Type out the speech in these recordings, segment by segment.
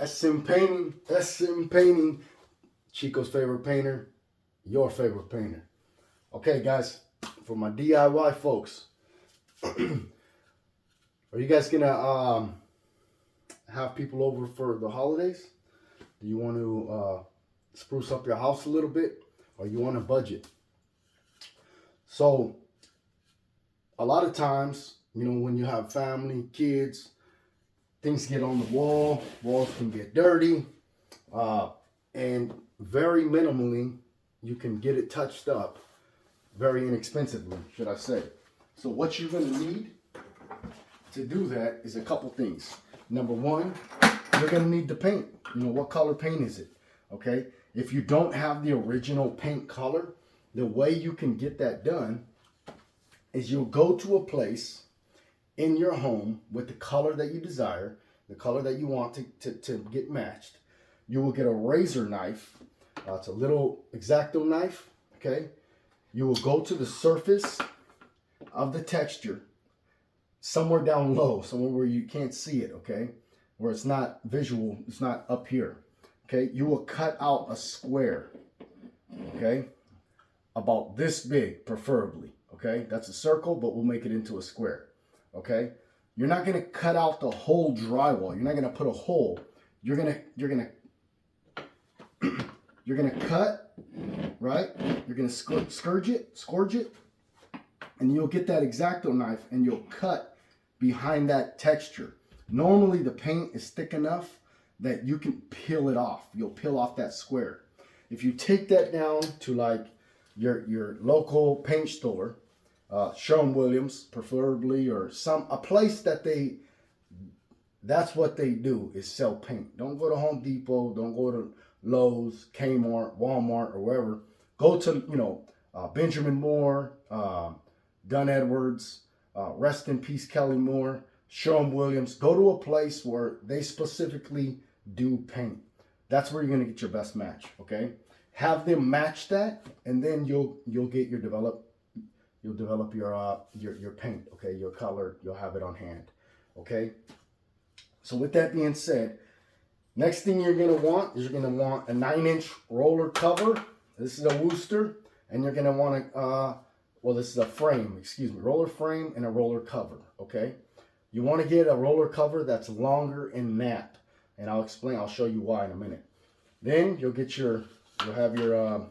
SM Painting, Chico's favorite painter, your favorite painter. Okay, guys, for my DIY folks, are you guys gonna have people over for the holidays? Do you want to spruce up your house a little bit, or you want to budget? So, a lot of times, when you have family, kids, things get on the wall, walls can get dirty, and very minimally, you can get it touched up very inexpensively, should I say. So what you're going to need to do that is a couple things. Number one, you're going to need the paint. What color paint is it? Okay. If you don't have the original paint color, the way you can get that done is you'll go to a place in your home with the color that you desire, the color that you want to get matched. You will get a razor knife. It's a little X-Acto knife, okay? You will go to the surface of the texture, somewhere down low, somewhere where you can't see it, okay? Where it's not visual, it's not up here, okay? You will cut out a square, okay? About this big, preferably, okay? That's a circle, but we'll make it into a square, okay? You're not gonna cut out the whole drywall. You're not gonna put a hole. You're gonna cut, right? You're gonna scourge it, and you'll get that X-Acto knife and you'll cut behind that texture. Normally the paint is thick enough that you can peel it off. You'll peel off that square. If you take that down to like your local paint store, Sherwin-Williams preferably, or a place that's what they do, is sell paint. Don't go to Home Depot, don't go to Lowe's, Kmart, Walmart, or wherever. Go to, Benjamin Moore, Dunn Edwards, rest in peace Kelly Moore, Sherwin-Williams. Go to a place where they specifically do paint. That's where you're gonna get your best match, okay? Have them match that, and then you'll develop your paint, okay? Your color, you'll have it on hand, okay? So with that being said, next thing you're gonna want is a 9-inch roller cover. This is a Wooster, and you're gonna want this is a frame, roller frame and a roller cover, okay? You wanna get a roller cover that's longer in nap, and I'll show you why in a minute. Then you'll have your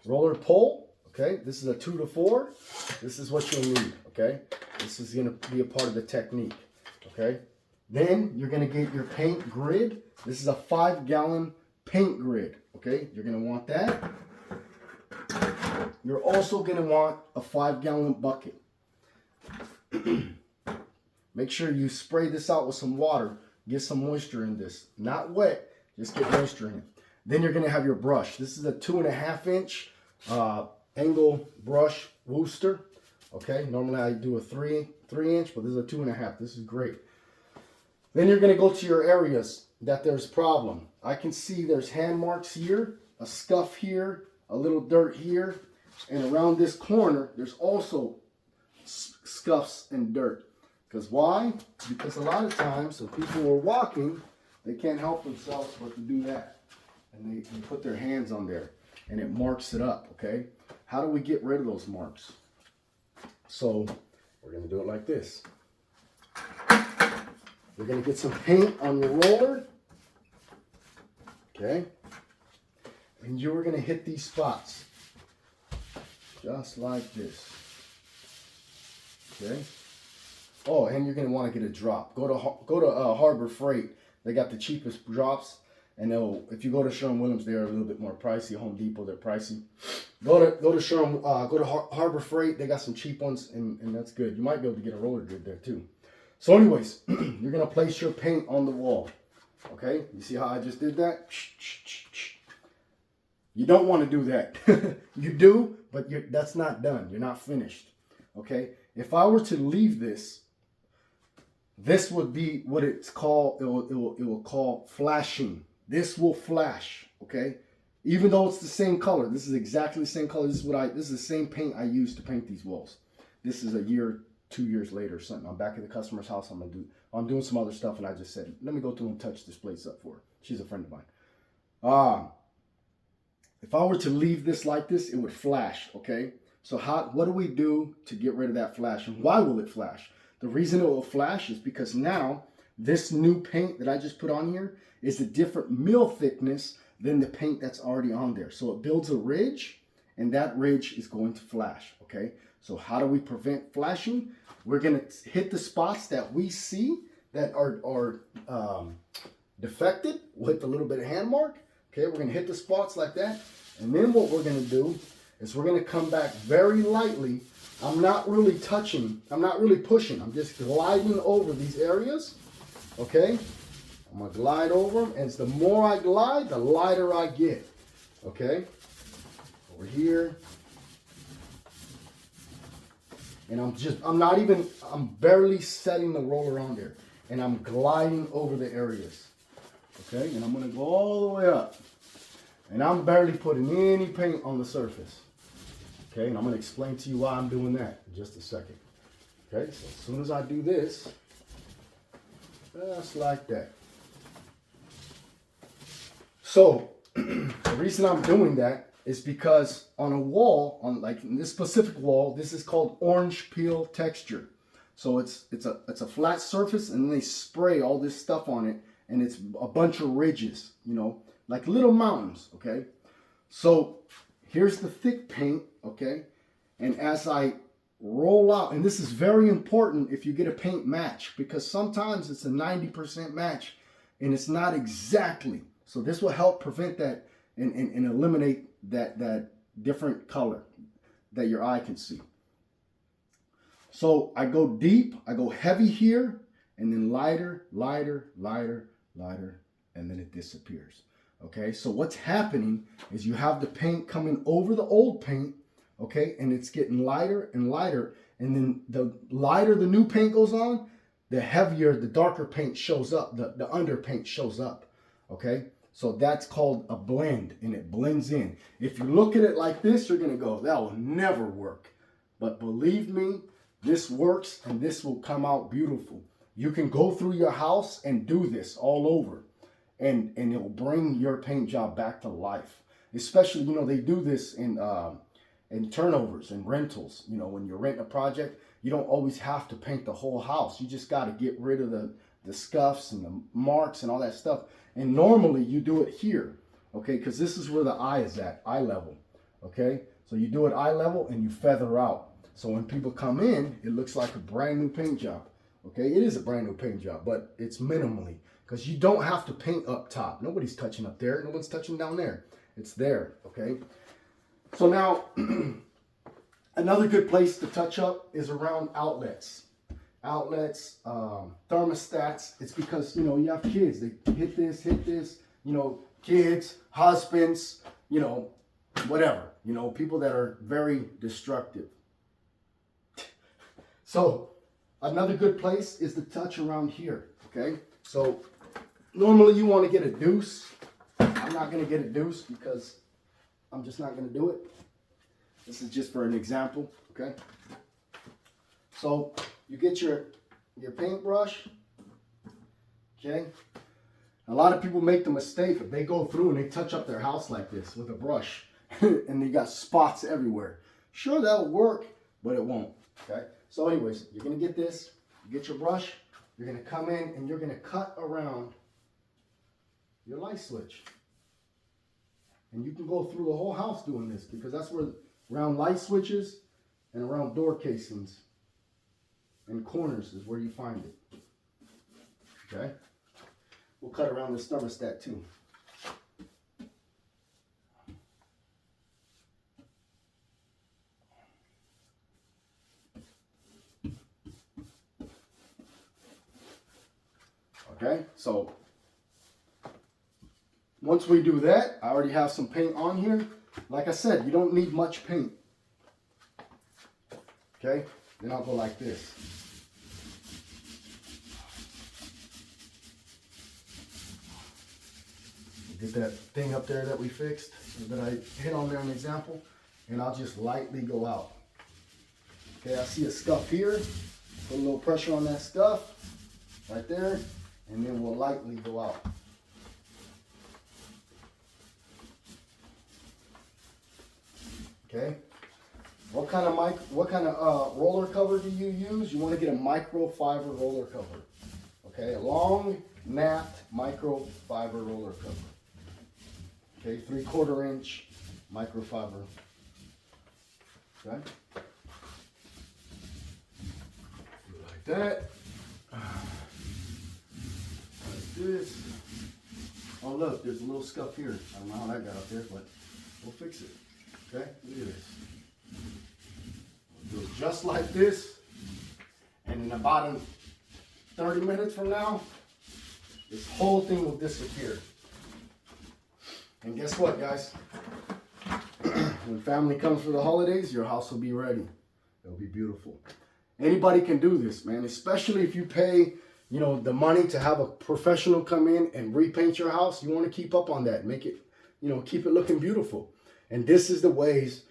roller pole, okay? This is a 2-to-4. This is what you'll need, okay? This is gonna be a part of the technique, okay? Then you're gonna get your paint grid. This is a 5-gallon paint grid, okay? You're gonna want that. You're also gonna want a 5-gallon bucket. Make sure you spray this out with some water. Get some moisture in this. Not wet, just get moisture in it. Then you're gonna have your brush. This is a 2.5-inch angle brush Wooster, okay? Normally I do a 3-inch, but this is a 2.5. This is great. Then you're gonna go to your areas that there's problem. I can see there's hand marks here, a scuff here, a little dirt here, and around this corner, there's also scuffs and dirt. Because why? Because a lot of times when people are walking, they can't help themselves but to do that. And they put their hands on there and it marks it up, okay? How do we get rid of those marks? So we're gonna do it like this. You're gonna get some paint on your roller, okay? And you're gonna hit these spots, just like this, okay? Oh, and you're gonna want to get a drop. Go to Harbor Freight. They got the cheapest drops, and if you go to Sherwin-Williams, they're a little bit more pricey. Home Depot, they're pricey. Go to Harbor Freight. They got some cheap ones, and that's good. You might be able to get a roller grid there too. So anyways, you're gonna place your paint on the wall. Okay, you see how I just did that? You don't want to do that. You do, but that's not done. You're not finished. Okay, if I were to leave this would be what it's called. It will call flashing. This will flash. Okay, even though it's the same color. This is exactly the same color. This is the same paint I use to paint these walls. This is a year 2 years later or something. I'm back at the customer's house. I'm doing some other stuff, and I just said, let me go through and touch this place up for her. She's a friend of mine. If I were to leave this like this, it would flash, okay? So what do we do to get rid of that flash? And why will it flash? The reason it will flash is because now this new paint that I just put on here is a different mill thickness than the paint that's already on there. So it builds a ridge, and that ridge is going to flash, okay? So how do we prevent flashing? We're gonna hit the spots that we see that are defected with a little bit of hand mark. Okay, we're gonna hit the spots like that. And then what we're gonna do is we're gonna come back very lightly. I'm not really touching, I'm not really pushing. I'm just gliding over these areas, okay? I'm gonna glide over them, and the more I glide, the lighter I get, okay? Over here. And I'm barely setting the roller on there. And I'm gliding over the areas, okay? And I'm gonna go all the way up. And I'm barely putting any paint on the surface. Okay, and I'm gonna explain to you why I'm doing that in just a second. Okay, so as soon as I do this, just like that. So, the reason I'm doing that is because on a wall, like in this specific wall, this is called orange peel texture. So it's a flat surface, and then they spray all this stuff on it, and it's a bunch of ridges, you know, like little mountains, okay? So here's the thick paint, okay? And as I roll out, and this is very important if you get a paint match, because sometimes it's a 90% match and it's not exactly. So this will help prevent that and eliminate that different color that your eye can see. So I go deep, I go heavy here, and then lighter, lighter, lighter, lighter, and then it disappears. Okay, so what's happening is you have the paint coming over the old paint, okay, and it's getting lighter and lighter, and then the lighter the new paint goes on, the heavier the darker paint shows up, the under paint shows up, okay? So that's called a blend, and it blends in. If you look at it like this, you're gonna go, that will never work. But believe me, this works, and this will come out beautiful. You can go through your house and do this all over. And it will bring your paint job back to life. Especially, you know, they do this in turnovers and rentals. You know, when you rent a project, you don't always have to paint the whole house. You just got to get rid of the scuffs and the marks and all that stuff. And normally you do it here, okay? Because this is where the eye is at, eye level, okay? So you do it eye level and you feather out. So when people come in, it looks like a brand new paint job, okay? It is a brand new paint job, but it's minimally. Because you don't have to paint up top. Nobody's touching up there. No one's touching down there. It's there, okay? So now, another good place to touch up is around outlets. Outlets, thermostats. It's because, you know, you have kids. They hit this, you know, kids, husbands, you know, whatever. You know, people that are very destructive. So, another good place is to touch around here, okay? So, normally you want to get a deuce. I'm not going to get a deuce because I'm just not going to do it. This is just for an example, okay? So you get your paintbrush, okay? A lot of people make the mistake if they go through and they touch up their house like this with a brush and they got spots everywhere. Sure, that'll work, but it won't, okay? So anyways, you're going to get this, you get your brush, you're going to come in and you're going to cut around your light switch. And you can go through the whole house doing this because that's where around light switches and around door casings and corners is where you find it. Okay? We'll cut around this thermostat too. Okay, so once we do that, I already have some paint on here. Like I said, you don't need much paint. Okay, then I'll go like this. Get that thing up there that we fixed, that I hit on there an example, and I'll just lightly go out. Okay, I see a scuff here. Put a little pressure on that scuff right there, and then we'll lightly go out. Okay. What kind of roller cover do you use? You want to get a microfiber roller cover. Okay, a long napped microfiber roller cover. Okay, 3/4 inch microfiber. Okay. Like that. Like this. Oh look, there's a little scuff here. I don't know how that got up there, but we'll fix it. Okay, look at this. We'll do it just like this, and in about 30 minutes from now, this whole thing will disappear. And guess what, guys? When family comes for the holidays, your house will be ready. It'll be beautiful. Anybody can do this, man, especially if you pay, you know, the money to have a professional come in and repaint your house. You want to keep up on that, make it, you know, keep it looking beautiful. And this is the ways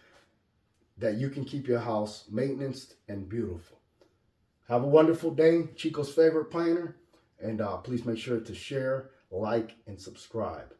that you can keep your house maintenanced and beautiful. Have a wonderful day, Chico's favorite painter. And please make sure to share, like, and subscribe.